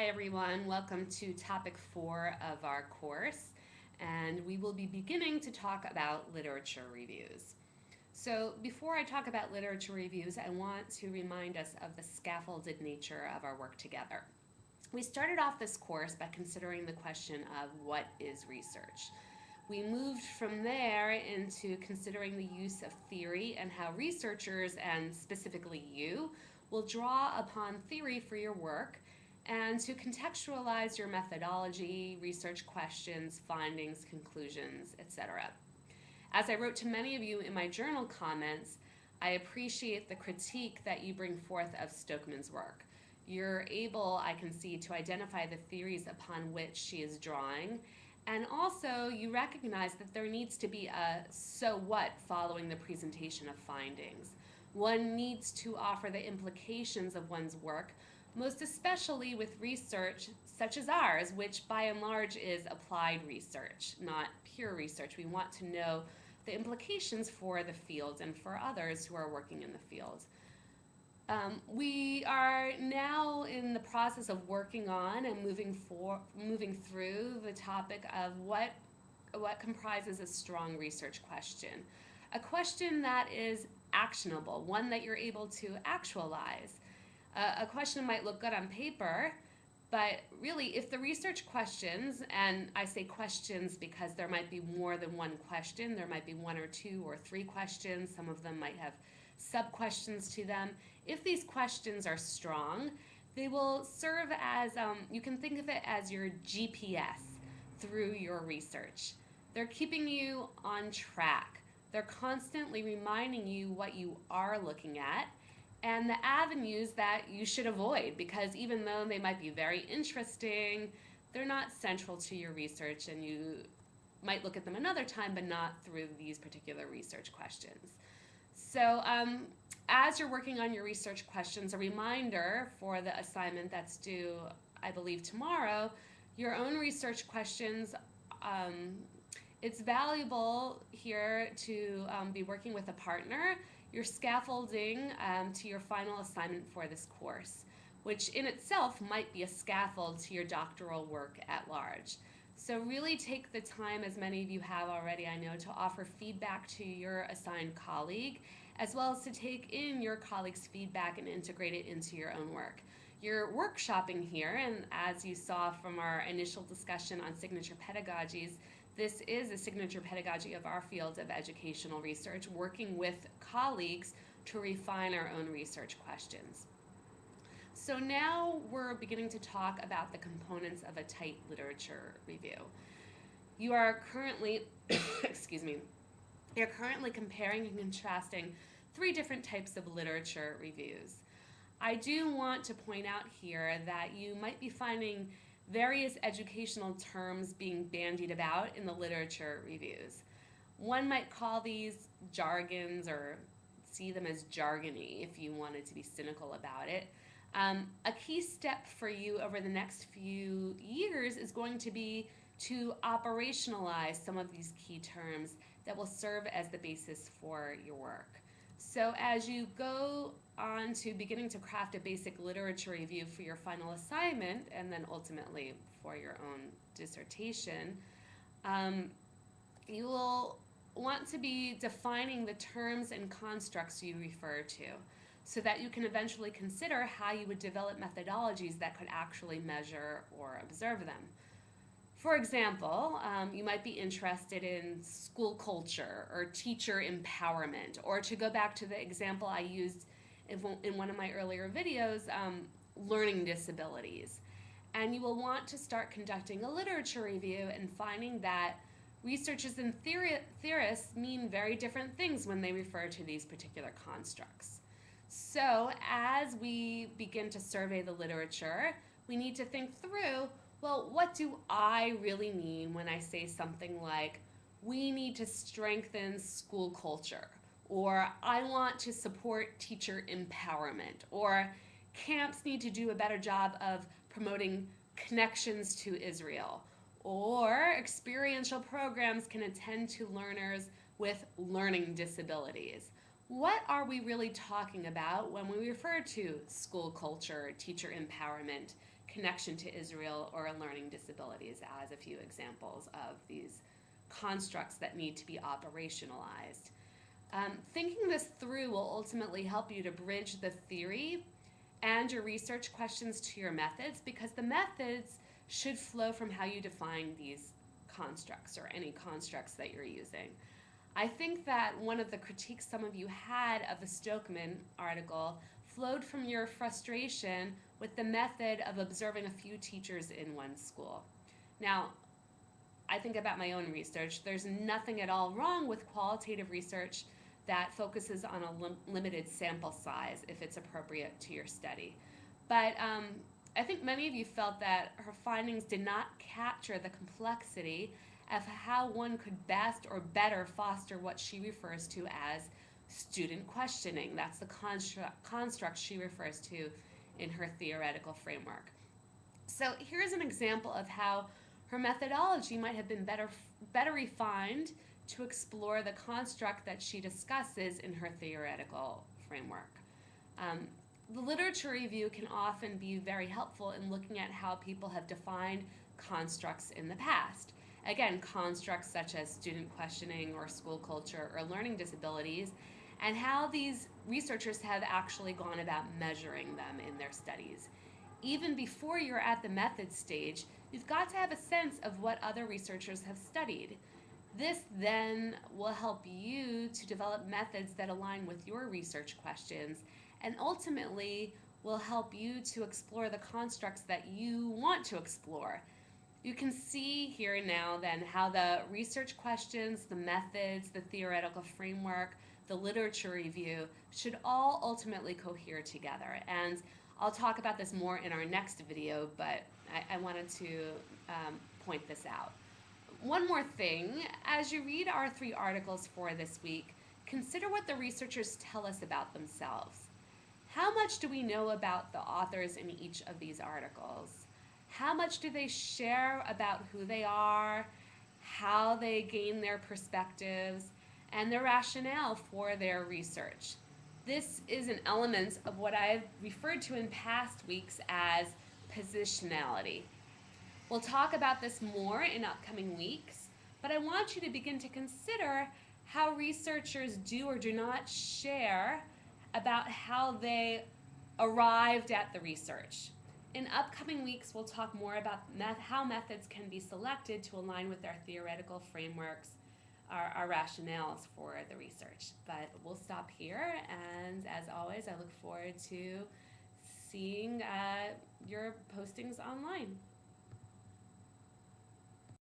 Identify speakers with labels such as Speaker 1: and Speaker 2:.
Speaker 1: everyone. Welcome to topic 4 of our course, and we will be beginning to talk about literature reviews. So, before I talk about literature reviews, I want to remind us of the scaffolded nature of our work together. We started off this course by considering the question of what is research. We moved from there into considering the use of theory and how researchers, and specifically you, will draw upon theory for your work and to contextualize your methodology, research questions, findings, conclusions, etc. As I wrote to many of you in my journal comments, I appreciate the critique that you bring forth of Stokeman's work. You're able, I can see, to identify the theories upon which she is drawing, and also you recognize that there needs to be a so what following the presentation of findings. One needs to offer the implications of one's work, most especially with research such as ours, which by and large is applied research, not pure research. We want to know the implications for the field and for others who are working in the field. We are now in the process of working on and moving through the topic of what comprises a strong research question. A question that is actionable, one that you're able to actualize. A question might look good on paper, but really, if the research questions, and I say questions because there might be more than one question, there might be one or two or three questions, some of them might have sub-questions to them. If these questions are strong, they will serve as, you can think of it as your GPS through your research. They're keeping you on track. They're constantly reminding you what you are looking at and the avenues that you should avoid, because even though they might be very interesting, they're not central to your research, and you might look at them another time, but not through these particular research questions. So as you're working on your research questions, a reminder for the assignment that's due, I believe, tomorrow, your own research questions, it's valuable here to be working with a partner. You're scaffolding to your final assignment for this course, which in itself might be a scaffold to your doctoral work at large. So really take the time, as many of you have already, I know, to offer feedback to your assigned colleague, as well as to take in your colleague's feedback and integrate it into your own work. You're workshopping here, and as you saw from our initial discussion on signature pedagogies, this is a signature pedagogy of our field of educational research, working with colleagues to refine our own research questions. So now we're beginning to talk about the components of a tight literature review. You are currently, excuse me, you're currently comparing and contrasting 3 different types of literature reviews. I do want to point out here that you might be finding various educational terms being bandied about in the literature reviews. One might call these jargons or see them as jargony if you wanted to be cynical about it. A key step for you over the next few years is going to be to operationalize some of these key terms that will serve as the basis for your work. So as you go on to beginning to craft a basic literature review for your final assignment, and then ultimately for your own dissertation, you will want to be defining the terms and constructs you refer to, so that you can eventually consider how you would develop methodologies that could actually measure or observe them. For example, you might be interested in school culture or teacher empowerment, or to go back to the example I used in one of my earlier videos, learning disabilities. And you will want to start conducting a literature review and finding that researchers and theorists mean very different things when they refer to these particular constructs. So as we begin to survey the literature, we need to think through, well, what do I really mean when I say something like, we need to strengthen school culture, or I want to support teacher empowerment, or camps need to do a better job of promoting connections to Israel, or experiential programs can attend to learners with learning disabilities. What are we really talking about when we refer to school culture, teacher empowerment, connection to Israel or learning disabilities as a few examples of these constructs that need to be operationalized. Thinking this through will ultimately help you to bridge the theory and your research questions to your methods, because the methods should flow from how you define these constructs or any constructs that you're using. I think that one of the critiques some of you had of the Stokeman article flowed from your frustration with the method of observing a few teachers in one school. Now, I think about my own research. There's nothing at all wrong with qualitative research that focuses on a limited sample size if it's appropriate to your study. But I think many of you felt that her findings did not capture the complexity of how one could best or better foster what she refers to as student questioning. That's the construct she refers to in her theoretical framework. So here's an example of how her methodology might have been better refined to explore the construct that she discusses in her theoretical framework. The literature review can often be very helpful in looking at how people have defined constructs in the past. Again, constructs such as student questioning or school culture or learning disabilities, and how these researchers have actually gone about measuring them in their studies. Even before you're at the method stage, you've got to have a sense of what other researchers have studied. This then will help you to develop methods that align with your research questions, and ultimately will help you to explore the constructs that you want to explore. You can see here now then how the research questions, the methods, the theoretical framework, the literature review should all ultimately cohere together. And I'll talk about this more in our next video, but I wanted to point this out. One more thing, as you read our 3 articles for this week, consider what the researchers tell us about themselves. How much do we know about the authors in each of these articles? How much do they share about who they are, how they gain their perspectives, and their rationale for their research? This is an element of what I've referred to in past weeks as positionality. We'll talk about this more in upcoming weeks, but I want you to begin to consider how researchers do or do not share about how they arrived at the research. In upcoming weeks, we'll talk more about how methods can be selected to align with our theoretical frameworks, our rationales for the research. But we'll stop here, and as always, I look forward to seeing your postings online.